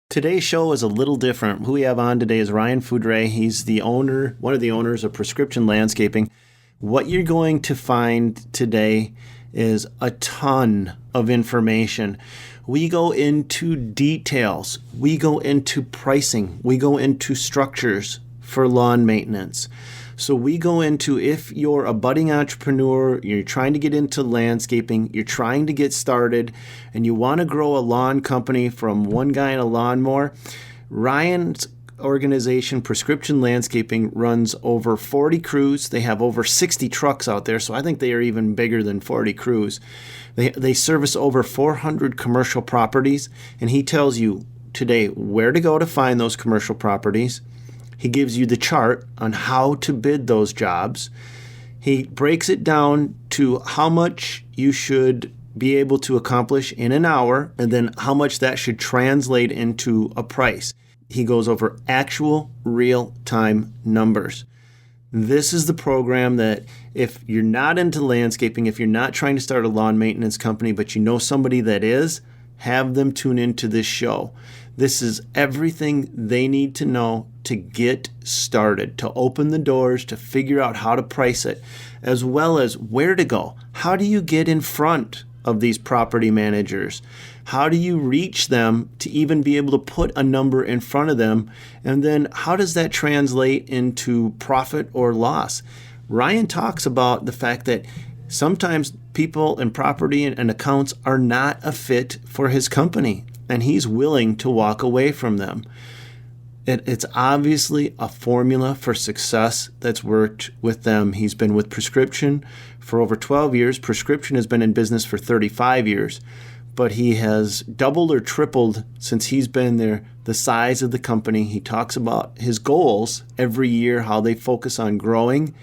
Today's show is a little different. Who we have on today is Ryan Foudray. He's the owner, one of the owners of Prescription Landscaping. What you're going to find today is a ton of information. We go into details. We go into pricing. We go into structures for lawn maintenance. So we go into, if you're a budding entrepreneur, you're trying to get into landscaping, you're trying to get started, and you want to grow a lawn company from one guy in a lawnmower, Ryan's organization, Prescription Landscaping, runs over 40 crews. They have over 60 trucks out there, so I think they are even bigger than 40 crews. They service over 400 commercial properties, and he tells you today where to go to find those commercial properties. He gives you the chart on how to bid those jobs. He breaks it down to how much you should be able to accomplish in an hour, and then how much that should translate into a price. He goes over actual real-time numbers. This is the program that if you're not into landscaping, if you're not trying to start a lawn maintenance company, but you know somebody that is, have them tune into this show. This is everything they need to know to get started, to open the doors, to figure out how to price it, as well as where to go. How do you get in front of these property managers? How do you reach them to even be able to put a number in front of them? And then how does that translate into profit or loss? Ryan talks about the fact that sometimes people and property and accounts are not a fit for his company, and he's willing to walk away from them. It's obviously a formula for success that's worked with them. He's been with Prescription for over 12 years. Prescription has been in business for 35 years, but he has doubled or tripled since he's been there the size of the company. He talks about his goals every year, how they focus on growing.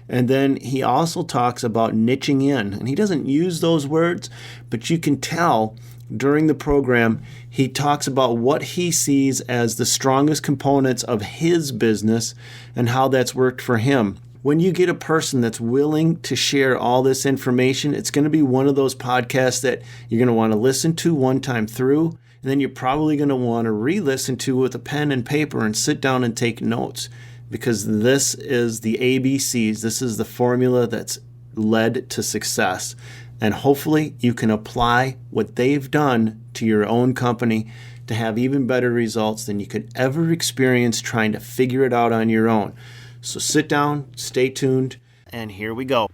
And then he also talks about niching in. And he doesn't use those words, but you can tell during the program, he talks about what he sees as the strongest components of his business and how that's worked for him. When you get a person that's willing to share all this information, it's going to be one of those podcasts that you're going to want to listen to one time through, and then you're probably going to want to re-listen to with a pen and paper and sit down and take notes, because this is the ABCs. This is the formula that's led to success. And hopefully you can apply what they've done to your own company to have even better results than you could ever experience trying to figure it out on your own. So sit down, stay tuned, and here we go.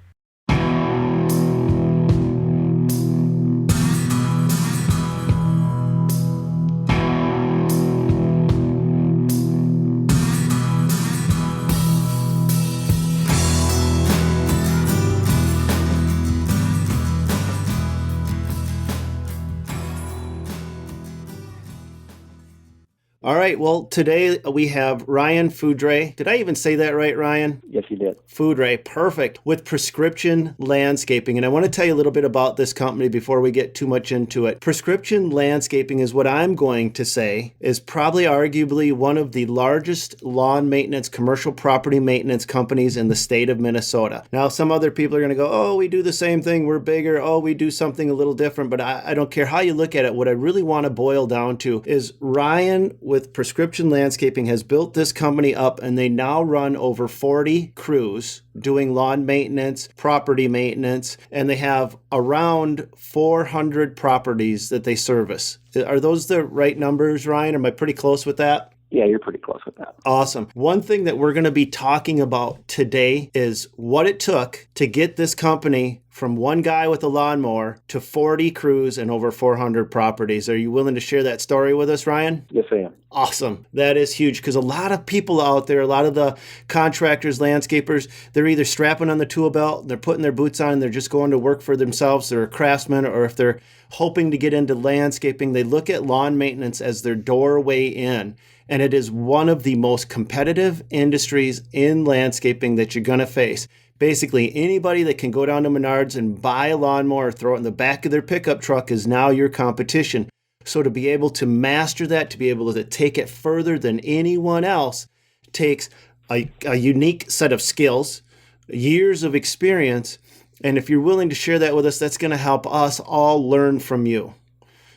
All right, well, today we have Ryan Foudray. Did I even say that right, Ryan? Yes, you did. Foudray, perfect, with Prescription Landscaping. And I want to tell you a little bit about this company before we get too much into it. Prescription Landscaping is what I'm going to say is probably arguably one of the largest lawn maintenance, commercial property maintenance companies in the state of Minnesota. Now, some other people are going to go, oh, we do the same thing, we're bigger, oh, we do something a little different, but I don't care how you look at it. What I really want to boil down to is Ryan with Prescription Landscaping has built this company up, and they now run over 40 crews doing lawn maintenance, property maintenance, and they have around 400 properties that they service. Are those the right numbers, Ryan? Am I pretty close with that? Yeah, you're pretty close with that. Awesome. One thing that we're going to be talking about today is what it took to get this company from one guy with a lawnmower to 40 crews and over 400 properties. Are you willing to share that story with us, Ryan? Yes, I am. Awesome. That is huge, because a lot of people out there, a lot of the contractors, landscapers, they're either strapping on the tool belt, they're putting their boots on, and they're just going to work for themselves. They're a craftsman, or if they're hoping to get into landscaping, they look at lawn maintenance as their doorway in. And it is one of the most competitive industries in landscaping that you're going to face. Basically, anybody that can go down to Menards and buy a lawnmower, throw it in the back of their pickup truck is now your competition. So to be able to master that, to be able to take it further than anyone else, takes a unique set of skills, years of experience. And if you're willing to share that with us, that's going to help us all learn from you.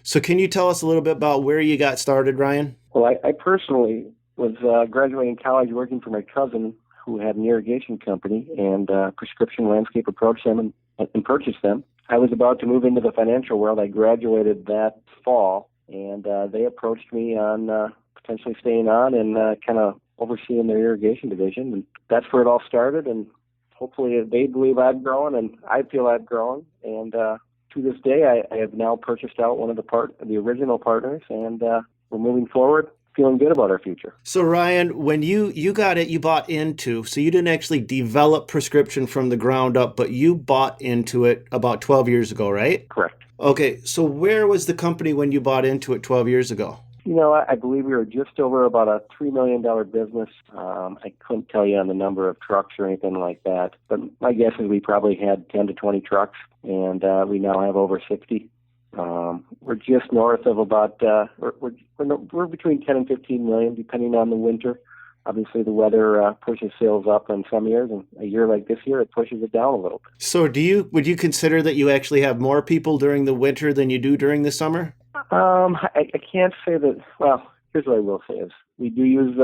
So can you tell us a little bit about where you got started, Ryan? Well, I personally was graduating college working for my cousin who had an irrigation company, and Prescription Landscape approached them and purchased them. I was about to move into the financial world. I graduated that fall, and they approached me on potentially staying on and kind of overseeing their irrigation division. And that's where it all started, and hopefully they believe I've grown, and I feel I've grown. And to this day, I have now purchased out one of the original partners, and we're moving forward, feeling good about our future. So Ryan, when you got it, you bought into, so you didn't actually develop Prescription from the ground up, but you bought into it about 12 years ago, right? Correct. Okay, so where was the company when you bought into it 12 years ago? I believe we were just over about a $3 million business. I couldn't tell you on the number of trucks or anything like that, but my guess is we probably had 10 to 20 trucks, and we now have over 60. We're just north of about, we're between 10 and 15 million, depending on the winter. Obviously, the weather pushes sales up in some years, and a year like this year, it pushes it down a little bit. So would you consider that you actually have more people during the winter than you do during the summer? I can't say that. Well, here's what I will say is we do use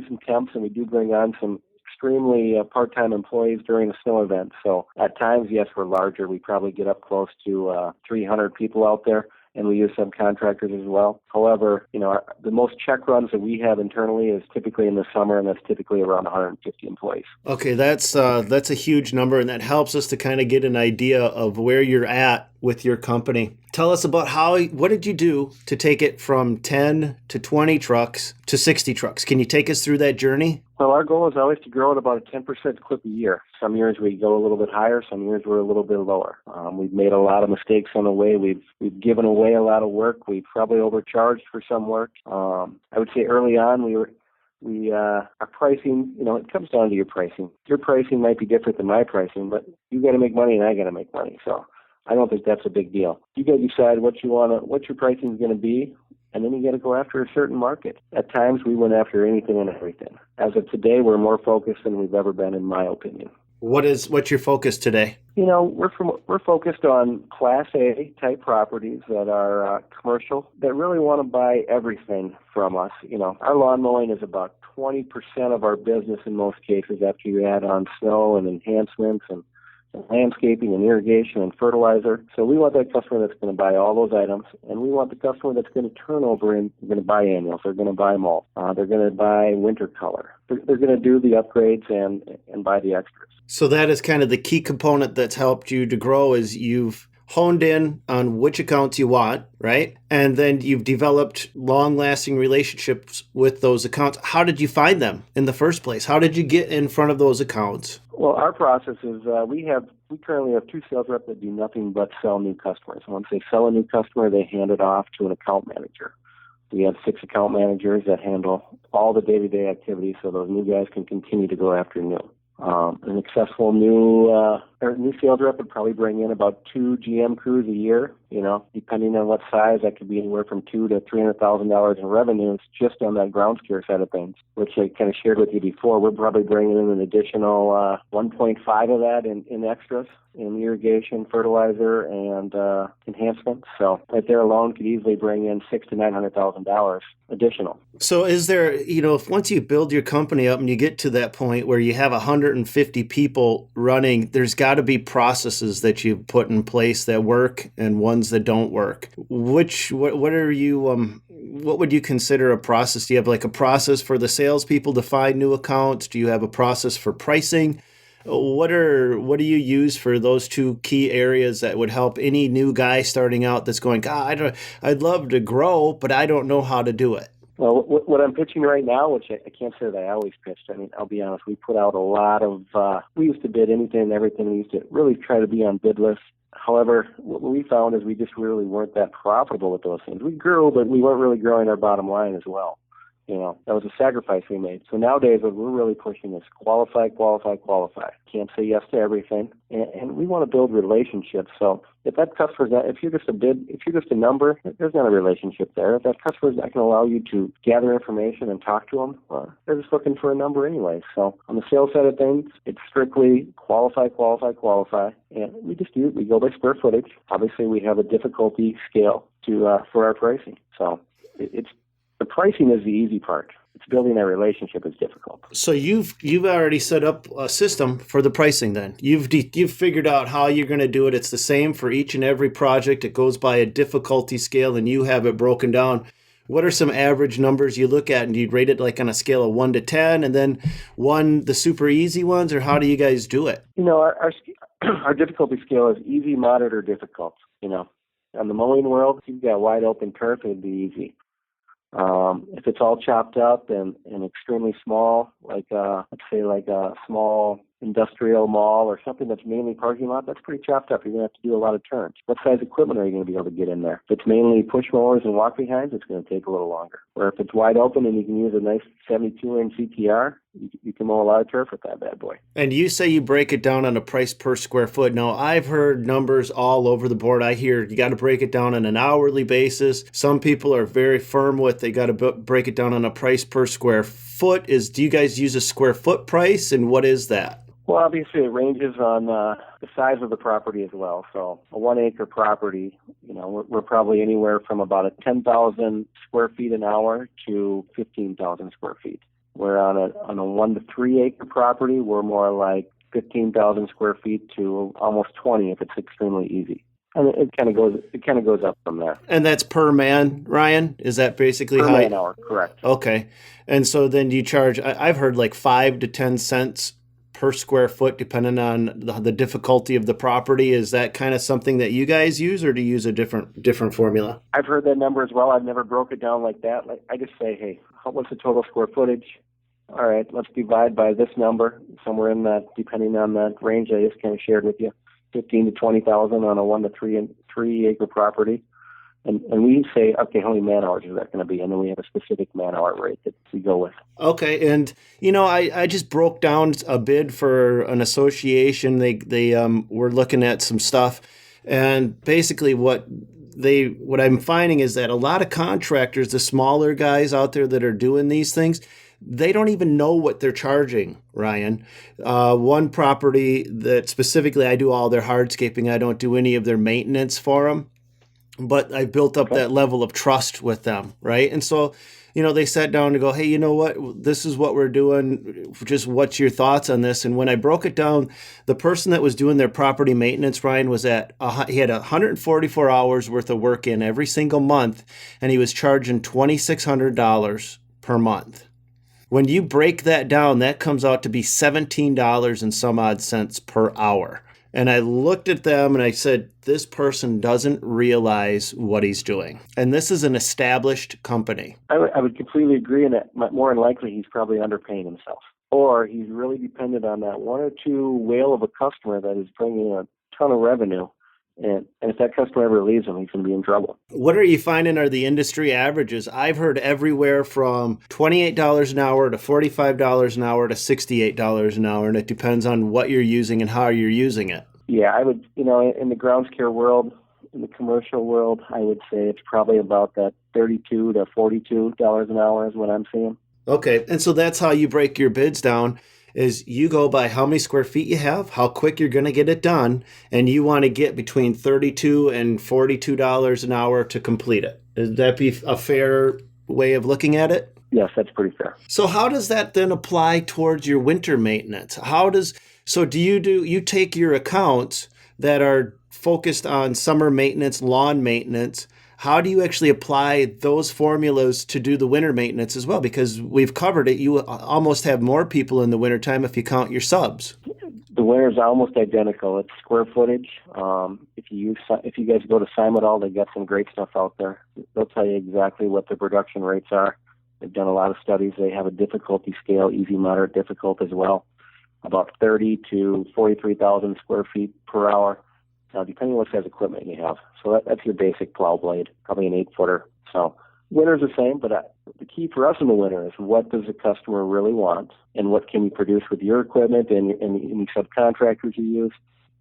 some temps, and we do bring on some extremely part-time employees during the snow event. So at times, yes, we're larger. We probably get up close to 300 people out there, and we use subcontractors as well. However, the most check runs that we have internally is typically in the summer, and that's typically around 150 employees. Okay, that's a huge number, and that helps us to kind of get an idea of where you're at with your company. Tell us about what did you do to take it from 10 to 20 trucks to 60 trucks? Can you take us through that journey? Well, our goal is always to grow at about a 10% clip a year. Some years we go a little bit higher, some years we're a little bit lower. We've made a lot of mistakes on the way. We've given away a lot of work. We've probably overcharged for some work. I would say early on our pricing, it comes down to your pricing. Your pricing might be different than my pricing, but you got to make money and I got to make money. So I don't think that's a big deal. You got to decide what your pricing is going to be, and then you got to go after a certain market. At times, we went after anything and everything. As of today, we're more focused than we've ever been, in my opinion. What's your focus today? We're focused on Class A type properties that are commercial, that really want to buy everything from us. Our lawn mowing is about 20% of our business in most cases, after you add on snow and enhancements and landscaping and irrigation and fertilizer. So we want that customer that's going to buy all those items, and we want the customer that's going to turn over and going to buy annuals. They're going to buy mulch. They're going to buy winter color. They're going to do the upgrades and buy the extras. So that is kind of the key component that's helped you to grow, is you've honed in on which accounts you want, right? And then you've developed long-lasting relationships with those accounts. How did you find them in the first place? How did you get in front of those accounts? Well, our process is we currently have 2 sales reps that do nothing but sell new customers. Once they sell a new customer, they hand it off to an account manager. We have 6 account managers that handle all the day-to-day activities, so those new guys can continue to go after new. An successful new sales rep would probably bring in about 2 GM crews a year. Depending on what size, that could be anywhere from $200,000 to $300,000 in revenues just on that ground scare side of things, which I kind of shared with you before. We're probably bringing in an additional 1.5 of that in extras, in irrigation, fertilizer, and enhancements. So right there alone could easily bring in $600,000 to $900,000 additional. So is there, if once you build your company up and you get to that point where you have 150 people running, there's got to be processes that you put in place that work and ones that don't work. What would you consider a process? Do you have like a process for the salespeople to find new accounts? Do you have a process for pricing? What do you use for those 2 key areas that would help any new guy starting out that's going, God, I'd love to grow, but I don't know how to do it? Well, what I'm pitching right now, which I can't say that I always pitched. I mean, I'll be honest, we put out a lot of, we used to bid anything and everything. We used to really try to be on bid lists. However, what we found is we just really weren't that profitable with those things. We grew, but we weren't really growing our bottom line as well. That was a sacrifice we made. So nowadays, what we're really pushing is qualify. Can't say yes to everything. And we want to build relationships. So if that customer's not, if you're just a number, there's not a relationship there. If that customer's not going to allow you to gather information and talk to them, they're just looking for a number anyway. So on the sales side of things, it's strictly qualify. And we go by square footage. Obviously, we have a difficulty scale for our pricing. So it's The pricing is the easy part. It's building that relationship is difficult. So you've already set up a system for the pricing. Then you've figured out how you're going to do it. It's the same for each and every project. It goes by a difficulty scale, and you have it broken down. What are some average numbers you look at, and you'd rate it like on a scale of 1 to 10, and then 1 the super easy ones, or how do you guys do it? Our difficulty scale is easy, moderate, or difficult. On the mowing world, if you've got wide open turf, it'd be easy. If it's all chopped up and extremely small, let's say a small industrial mall or something that's mainly parking lot, that's pretty chopped up. You're going to have to do a lot of turns. What size equipment are you going to be able to get in there? If it's mainly push mowers and walk behinds, it's going to take a little longer. Or if it's wide open and you can use a nice 72-inch CTR, you can mow a lot of turf with that bad boy. And you say you break it down on a price per square foot. Now, I've heard numbers all over the board. I hear you got to break it down on an hourly basis. Some people are very firm with they got to break it down on a price per square foot. Do you guys use a square foot price, and what is that? Well, obviously it ranges on the size of the property as well. So a 1-acre property, we're probably anywhere from about 10,000 square feet an hour to 15,000 square feet. Where on a 1 to 3 acre property, we're more like 15,000 square feet to almost 20 if it's extremely easy. And it kind of goes up from there. And that's per man, Ryan? Is that basically per man hour? Correct. Okay. And so then you charge, I've heard like 5 to 10 cents per square foot, depending on the difficulty of the property. Is that kind of something that you guys use, or do you use a different formula? I've heard that number as well. I've never broke it down like that. I just say, hey, what's the total square footage? All right, let's divide by this number, somewhere in that, depending on that range I just kind of shared with you, 15 to 20,000 on a 1 to 3 acre property. And we say, okay, how many man hours is that going to be? And then we have a specific man hour rate that we go with. Okay. And, I just broke down a bid for an association. They were looking at some stuff. And basically what I'm finding is that a lot of contractors, the smaller guys out there that are doing these things, they don't even know what they're charging, Ryan. One property that specifically I do all their hardscaping, I don't do any of their maintenance for them. But I built up that level of trust with them, right? And so, they sat down to go, hey, you know what? This is what we're doing. Just what's your thoughts on this? And when I broke it down, the person that was doing their property maintenance, Ryan, he had 144 hours worth of work in every single month, and he was charging $2,600 per month. When you break that down, that comes out to be $17 and some odd cents per hour. And I looked at them and I said, this person doesn't realize what he's doing. And this is an established company. I would completely agree, and more than likely he's probably underpaying himself. Or he's really dependent on that 1 or 2 whale of a customer that is bringing a ton of revenue. And if that customer ever leaves him, he's going to be in trouble. What are you finding are the industry averages? I've heard everywhere from $28 an hour to $45 an hour to $68 an hour, and it depends on what you're using and how you're using it. Yeah, I would, in the grounds care world, in the commercial world, I would say it's probably about that $32 to $42 an hour is what I'm seeing. Okay, and so that's how you break your bids down. Is you go by how many square feet you have, how quick you're going to get it done, and you want to get between $32 and $42 an hour to complete it. Would that be a fair way of looking at it? Yes, that's pretty fair. So how does that then apply towards your winter maintenance? Do you take your accounts that are focused on summer maintenance, lawn maintenance, how do you actually apply those formulas to do the winter maintenance as well? Because we've covered it. You almost have more people in the wintertime if you count your subs. The winter's almost identical. It's square footage. If you guys go to Simodal, they got some great stuff out there. They'll tell you exactly what the production rates are. They've done a lot of studies. They have a difficulty scale, easy, moderate, difficult as well, about 30 to 43,000 square feet per hour. Depending on what size equipment you have. So that's your basic plow blade, probably an 8-footer. So winter's the same, but the key for us in the winter is what does the customer really want and what can you produce with your equipment and any subcontractors you use.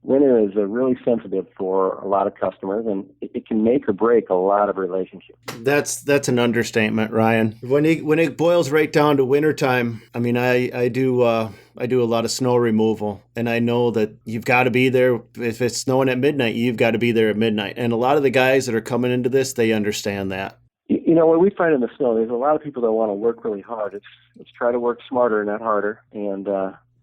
Winter is really sensitive for a lot of customers, and it can make or break a lot of relationships. That's an understatement, Ryan. When it boils right down to wintertime, I mean, I do a lot of snow removal, and I know that you've got to be there. If it's snowing at midnight, you've got to be there at midnight. And a lot of the guys that are coming into this, they understand that. What we find in the snow, there's a lot of people that want to work really hard. It's try to work smarter, not harder, and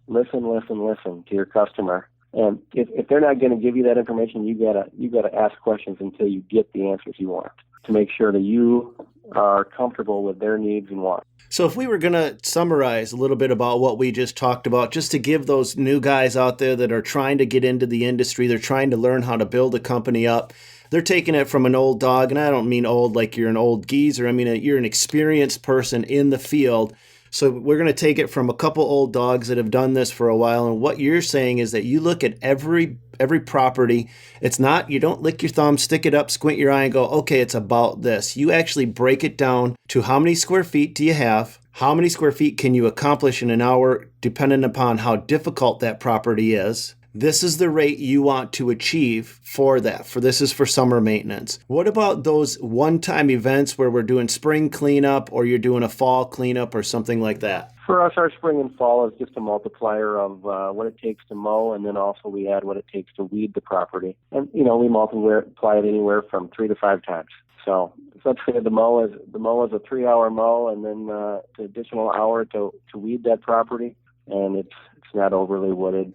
listen to your customer. And if they're not going to give you that information, you gotta ask questions until you get the answers you want to make sure that you are comfortable with their needs and wants. So if we were going to summarize a little bit about what we just talked about, just to give those new guys out there that are trying to get into the industry, they're trying to learn how to build a company up, they're taking it from an old dog, and I don't mean old like you're an old geezer. I mean, you're an experienced person in the field. So we're going to take it from a couple old dogs that have done this for a while. And what you're saying is that you look at every property. It's not, you don't lick your thumb, stick it up, squint your eye and go, okay, it's about this. You actually break it down to how many square feet do you have? How many square feet can you accomplish in an hour, depending upon how difficult that property is? This is the rate you want to achieve for that. This is for summer maintenance. What about those one-time events where we're doing spring cleanup or you're doing a fall cleanup or something like that? For us, our spring and fall is just a multiplier of what it takes to mow, and then also we add what it takes to weed the property. And, we multiply it anywhere from 3 to 5 times. So let's say the mow is a 3-hour mow, and then an additional hour to weed that property, and it's not overly wooded.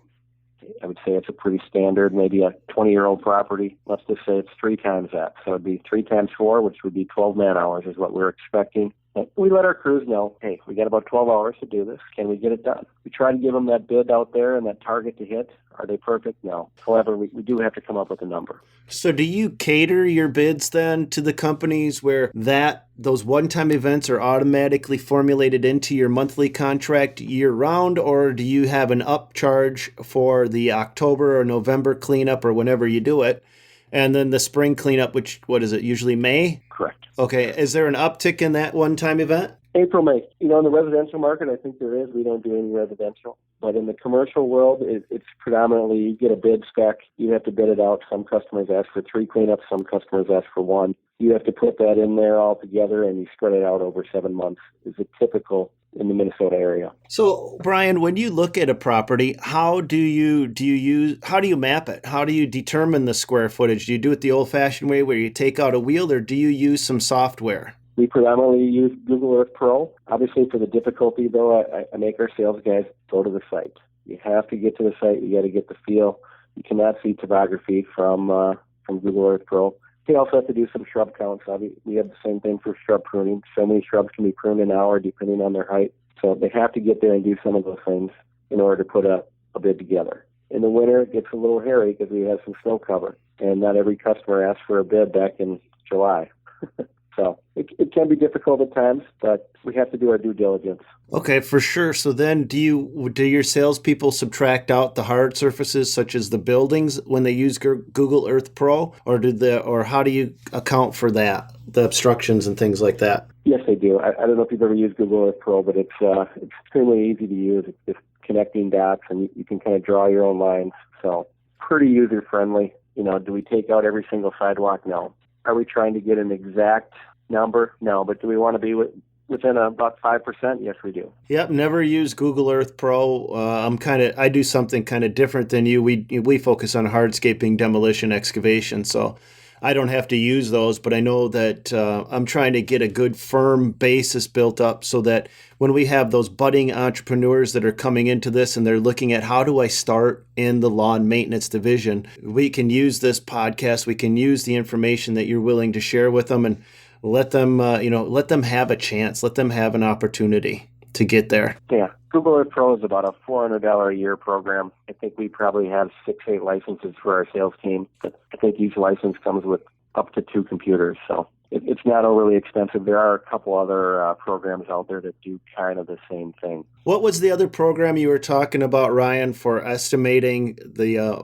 I would say it's a pretty standard, maybe a 20-year-old property. Let's just say it's 3 times that. So it'd be 3 times 4, which would be 12 man-hours is what we're expecting. And we let our crews know, hey, we got about 12 hours to do this. Can we get it done? We try to give them that bid out there and that target to hit. Are they perfect? No. However, we do have to come up with a number. So do you cater your bids then to the companies where those one-time events are automatically formulated into your monthly contract year-round, or do you have an upcharge for the October or November cleanup or whenever you do it, and then the spring cleanup, which, what is it, usually May? Correct. Okay. Is there an uptick in that one-time event? April, May. In the residential market, I think there is. We don't do any residential. But in the commercial world, it's predominantly you get a bid spec. You have to bid it out. Some customers ask for 3 cleanups. Some customers ask for 1. You have to put that in there all together, and you spread it out over 7 months. Is it typical in the Minnesota area? So, Brian, when you look at a property, how do you map it? How do you determine the square footage? Do you do it the old-fashioned way where you take out a wheel, or do you use some software? We predominantly use Google Earth Pro. Obviously, for the difficulty, though, I make our sales guys go to the site. You have to get to the site. You got to get the feel. You cannot see topography from Google Earth Pro. They also have to do some shrub counts. We have the same thing for shrub pruning. So many shrubs can be pruned an hour depending on their height. So they have to get there and do some of those things in order to put a bid together. In the winter, it gets a little hairy because we have some snow cover, and not every customer asks for a bid back in July. So it can be difficult at times, but we have to do our due diligence. Okay, for sure. So then do your salespeople subtract out the hard surfaces such as the buildings when they use Google Earth Pro, or how do you account for that, the obstructions and things like that? Yes, they do. I don't know if you've ever used Google Earth Pro, but it's extremely easy to use. It's just connecting dots, and you can kind of draw your own lines. So pretty user-friendly. Do we take out every single sidewalk? No. Are we trying to get an exact number? No. But do we want to be within about 5%? Yes, we do. Yep. Never use Google Earth Pro. I do something kind of different than you. We focus on hardscaping, demolition, excavation. So I don't have to use those, but I know that I'm trying to get a good firm basis built up so that when we have those budding entrepreneurs that are coming into this and they're looking at how do I start in the lawn maintenance division, we can use this podcast. We can use the information that you're willing to share with them and let them have a chance, let them have an opportunity to get there. Yeah. Google Earth Pro is about a $400 a year program. I think we probably have 6-8 licenses for our sales team. I think each license comes with up to 2 computers, so it's not overly expensive. There are a couple other programs out there that do kind of the same thing. What was the other program you were talking about, Ryan, for estimating the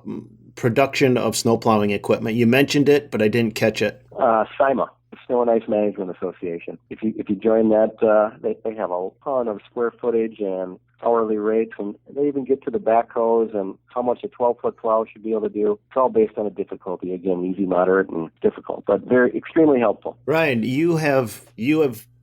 production of snow plowing equipment? You mentioned it, but I didn't catch it. SIMA. Snow and Ice Management Association. If you join that, they have a ton of square footage and hourly rates, and they even get to the backhoes and how much a 12-foot plow should be able to do. It's all based on a difficulty. Again, easy, moderate, and difficult, but they're extremely helpful. Ryan, you have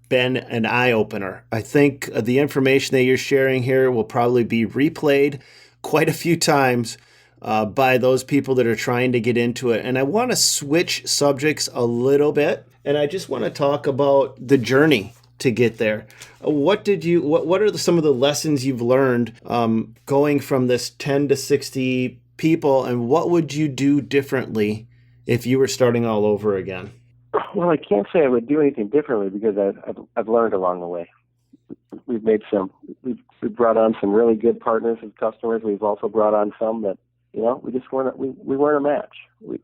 been an eye-opener. I think the information that you're sharing here will probably be replayed quite a few times by those people that are trying to get into it. And I want to switch subjects a little bit And I just want to talk about the journey to get there. What are some of the lessons you've learned going from this 10 to 60 people, and what would you do differently if you were starting all over again? Well, I can't say I would do anything differently because I've learned along the way. We've brought on some really good partners as customers. We've also brought on some that, we just weren't a match.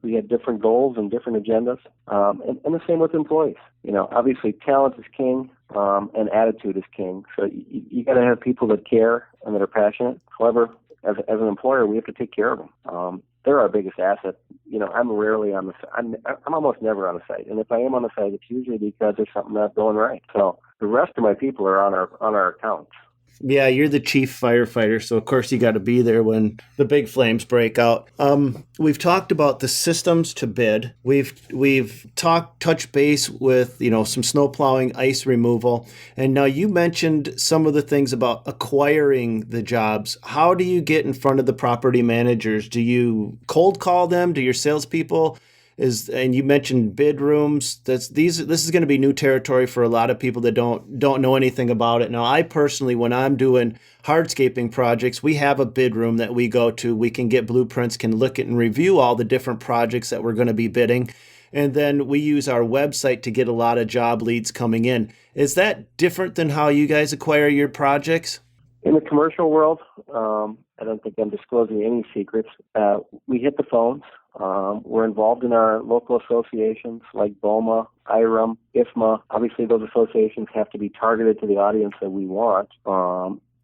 We had different goals and different agendas, and the same with employees. Obviously talent is king, and attitude is king. So you got to have people that care and that are passionate. However, as an employer, we have to take care of them. They're our biggest asset. I'm rarely on the site. I'm almost never on the site, and if I am on the site, it's usually because there's something not going right. So the rest of my people are on our accounts. Yeah, you're the chief firefighter, so of course you got to be there when the big flames break out. We've talked about the systems to bid. We've touched base with some snow plowing, ice removal, and now you mentioned some of the things about acquiring the jobs. How do you get in front of the property managers? Do you cold call them? Do your salespeople? And you mentioned bid rooms. This is going to be new territory for a lot of people that don't know anything about it. Now, I personally, when I'm doing hardscaping projects, we have a bid room that we go to. We can get blueprints, can look at and review all the different projects that we're going to be bidding. And then we use our website to get a lot of job leads coming in. Is that different than how you guys acquire your projects? In the commercial world, I don't think I'm disclosing any secrets. We hit the phones. We're involved in our local associations like BOMA, IREM, IFMA. Obviously, those associations have to be targeted to the audience that we want.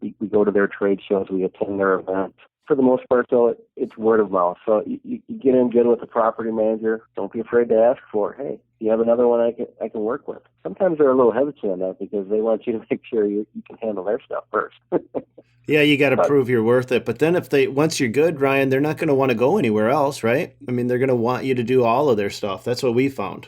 We go to their trade shows. We attend their events. For the most part, though, it's word of mouth. So you get in good with the property manager. Don't be afraid to ask for, hey, do you have another one I can work with? Sometimes they're a little hesitant on that because they want you to make sure you can handle their stuff first. Yeah, you got to prove you're worth it. But then once you're good, Ryan, they're not going to want to go anywhere else, right? I mean, they're going to want you to do all of their stuff. That's what we found.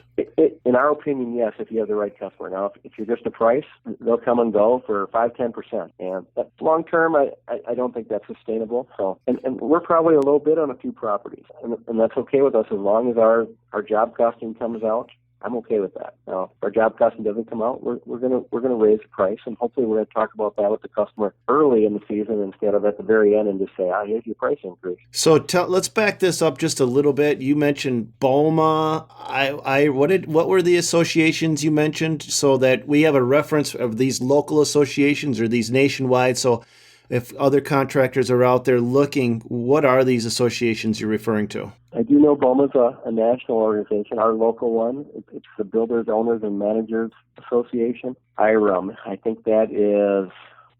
In our opinion, yes, if you have the right customer. Now, if you're just a price, they'll come and go for 5-10%. And long term, I don't think that's sustainable. So, and we're probably a little bit on a few properties. And that's okay with us as long as our job costing comes out. I'm okay with that. Now, if our job costing doesn't come out, we're gonna raise the price, and hopefully we're gonna talk about that with the customer early in the season instead of at the very end and just say, here's your price increase. So let's back this up just a little bit. You mentioned BOMA. What were the associations you mentioned so that we have a reference of these local associations or these nationwide? So if other contractors are out there looking, what are these associations you're referring to? I do know BOMA's a national organization. Our local one, it's the Builders, Owners, and Managers Association. IREM, I think that is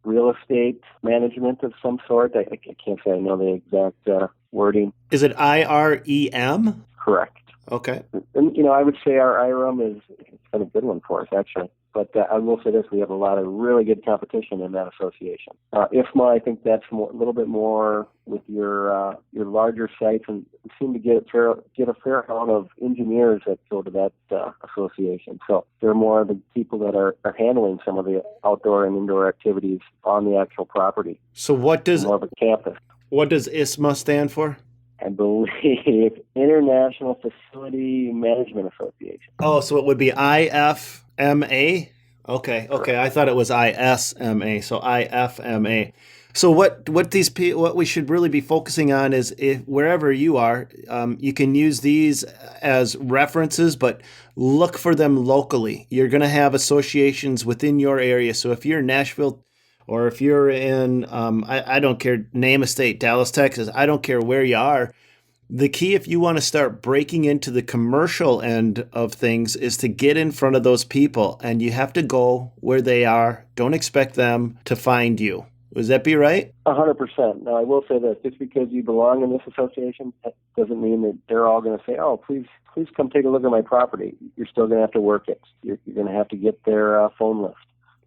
real estate management of some sort. I can't say I know the exact wording. Is it IREM? Correct. Okay. And, I would say our IREM it's been a good one for us, actually. But I will say this, we have a lot of really good competition in that association. IFMA, I think that's a little bit more with your larger sites, and we seem to get a fair amount of engineers that go to that association. So they're more the people that are handling some of the outdoor and indoor activities on the actual property. So more of a campus. What does ISMA stand for? I believe International Facility Management Association. Oh, so it would be IFMA? Okay. I thought it was ISMA, so IFMA. So what we should really be focusing on is wherever you are, you can use these as references, but look for them locally. You're going to have associations within your area. So if you're in Nashville, or if you're in, I don't care, name a state, Dallas, Texas, I don't care where you are. The key, if you want to start breaking into the commercial end of things, is to get in front of those people, and you have to go where they are. Don't expect them to find you. Would that be right? 100%. Now, I will say that just because you belong in this association doesn't mean that they're all going to say, oh, please come take a look at my property. You're still going to have to work it. You're going to have to get their phone list.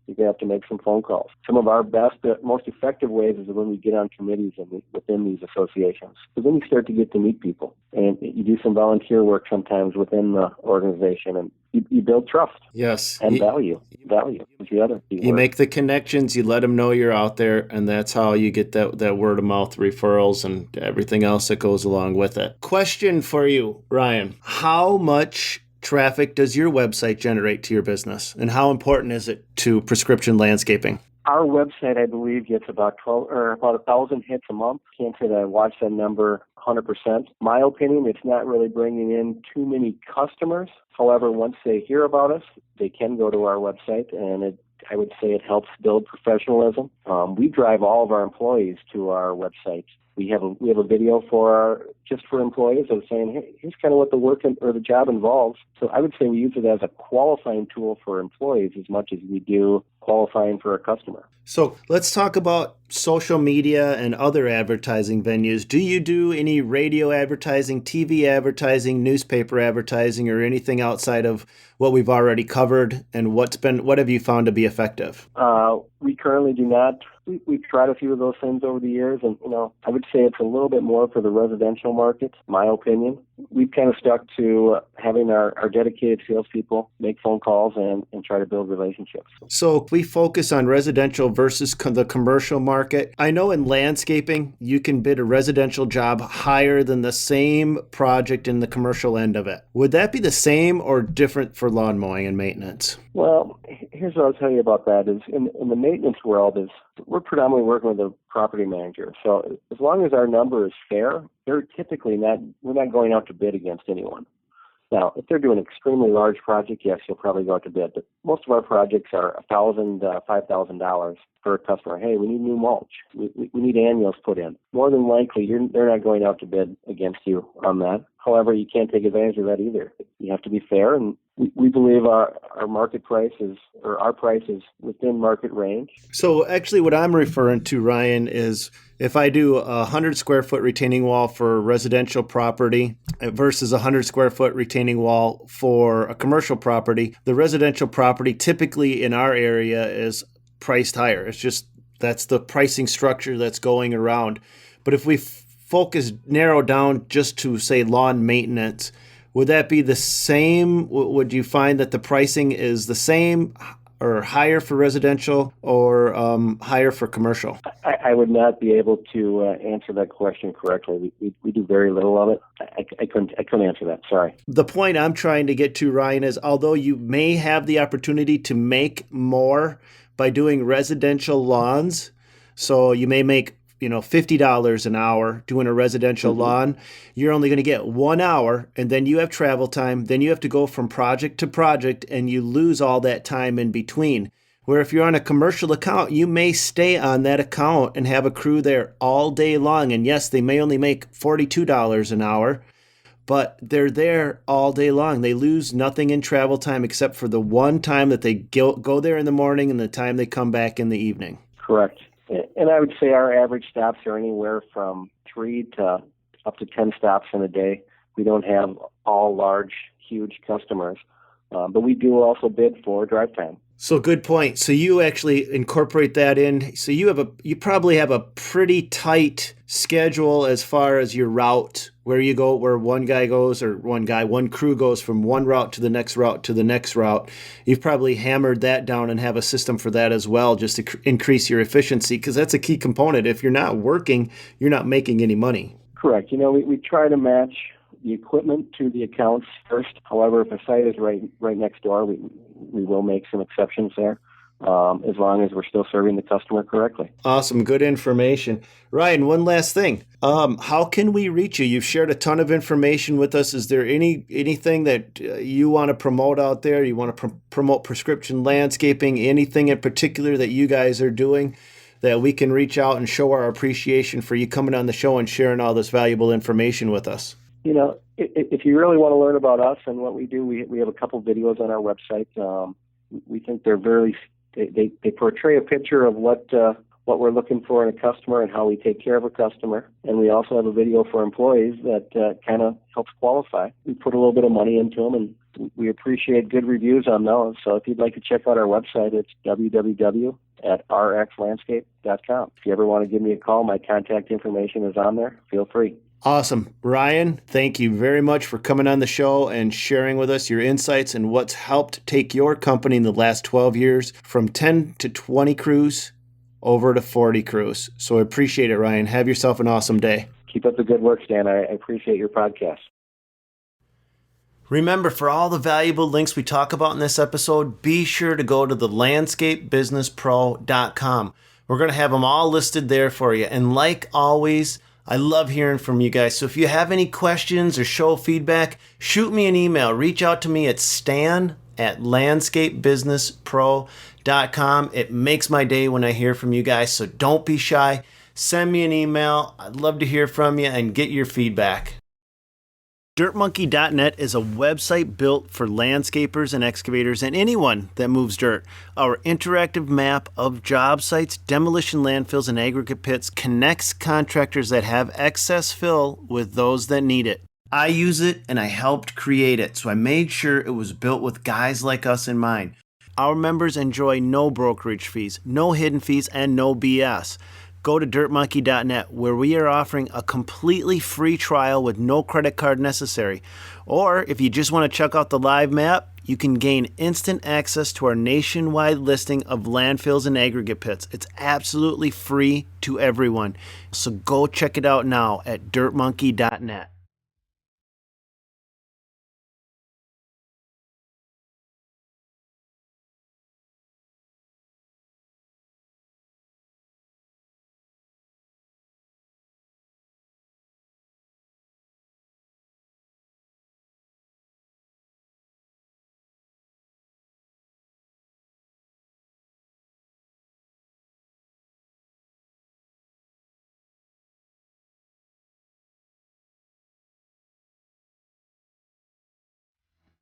You're going to have to make some phone calls. Some of our best, most effective ways is when we get on committees within these associations. Because then you start to get to meet people. And you do some volunteer work sometimes within the organization. And you build trust. Yes. And value. Value is the other key word. You make the connections. You let them know you're out there. And that's how you get that word of mouth referrals and everything else that goes along with it. Question for you, Ryan. How much traffic does your website generate to your business, and how important is it to prescription landscaping? Our website, I believe, gets about 1,000 hits a month. Can't say that I watch that number 100%. My opinion, it's not really bringing in too many customers. However, once they hear about us, they can go to our website, and I would say it helps build professionalism. We drive all of our employees to our website. We have a video for employees of saying, hey, here's kind of what the work or the job involves. So I would say we use it as a qualifying tool for employees as much as we do qualifying for a customer. So let's talk about social media and other advertising venues. Do you do any radio advertising, TV advertising, newspaper advertising, or anything outside of what we've already covered? And what have you found to be effective? We currently do not. We've tried a few of those things over the years, and I would say it's a little bit more for the residential market, my opinion. We've kind of stuck to having our dedicated salespeople make phone calls and try to build relationships. So if we focus on residential versus the commercial market, I know in landscaping, you can bid a residential job higher than the same project in the commercial end of it. Would that be the same or different for lawn mowing and maintenance? Well, here's what I'll tell you about that is in the maintenance world is we're predominantly working with a property manager. So as long as our number is fair, we're not going out to bid against anyone. Now, if they're doing an extremely large project, yes, you'll probably go out to bid. But most of our projects are $1,000, $5,000 for a customer. Hey, we need new mulch. We need annuals put in. More than likely, they're not going out to bid against you on that. However, you can't take advantage of that either. You have to be fair, and we believe our market price our price is within market range. So actually what I'm referring to, Ryan, is if I do a 100 square foot retaining wall for a residential property versus a 100 square foot retaining wall for a commercial property, the residential property typically in our area is priced higher. It's just that's the pricing structure that's going around. But if we narrow down just to, say, lawn maintenance, would that be the same? Would you find that the pricing is the same or higher for residential or higher for commercial? I would not be able to answer that question correctly. We do very little of it. I couldn't answer that. Sorry. The point I'm trying to get to, Ryan, is although you may have the opportunity to make more by doing residential lawns, so you may make $50 an hour doing a residential lawn, you're only going to get 1 hour, and then you have travel time. Then you have to go from project to project, and you lose all that time in between. Where if you're on a commercial account, you may stay on that account and have a crew there all day long. And yes, they may only make $42 an hour, but they're there all day long. They lose nothing in travel time except for the one time that they go there in the morning and the time they come back in the evening. Correct. And I would say our average stops are anywhere from 3 to up to 10 stops in a day. We don't have all large, huge customers, but we do also bid for drive time. So good point. So you actually incorporate that in. So you probably have a pretty tight schedule as far as your route, where you go, where one crew goes from one route to the next route to the next route. You've probably hammered that down and have a system for that as well, just to increase your efficiency, because that's a key component. If you're not working, you're not making any money. Correct. We try to match the equipment to the accounts first. However, if a site is right next door, we will make some exceptions there, as long as we're still serving the customer correctly. Awesome. Good information. Ryan, one last thing. How can we reach you? You've shared a ton of information with us. Is there anything that you want to promote out there? You want to promote prescription landscaping? Anything in particular that you guys are doing that we can reach out and show our appreciation for you coming on the show and sharing all this valuable information with us? If you really want to learn about us and what we do, we have a couple videos on our website. We think they're they portray a picture of what we're looking for in a customer and how we take care of a customer. And we also have a video for employees that kind of helps qualify. We put a little bit of money into them, and we appreciate good reviews on those. So if you'd like to check out our website, it's www.rxlandscape.com. If you ever want to give me a call, my contact information is on there. Feel free. Awesome. Ryan, thank you very much for coming on the show and sharing with us your insights and what's helped take your company in the last 12 years from 10 to 20 crews over to 40 crews. So I appreciate it, Ryan. Have yourself an awesome day. Keep up the good work, Stan. I appreciate your podcast. Remember, for all the valuable links we talk about in this episode, be sure to go to the landscapebusinesspro.com. We're going to have them all listed there for you. And like always, I love hearing from you guys. So if you have any questions or show feedback, shoot me an email. Reach out to me at stan@landscapebusinesspro.com. It makes my day when I hear from you guys, so don't be shy. Send me an email. I'd love to hear from you and get your feedback. DirtMonkey.net is a website built for landscapers and excavators and anyone that moves dirt. Our interactive map of job sites, demolition landfills, and aggregate pits connects contractors that have excess fill with those that need it. I use it and I helped create it, so I made sure it was built with guys like us in mind. Our members enjoy no brokerage fees, no hidden fees, and no BS. Go to dirtmonkey.net, where we are offering a completely free trial with no credit card necessary. Or if you just want to check out the live map, you can gain instant access to our nationwide listing of landfills and aggregate pits. It's absolutely free to everyone. So go check it out now at dirtmonkey.net.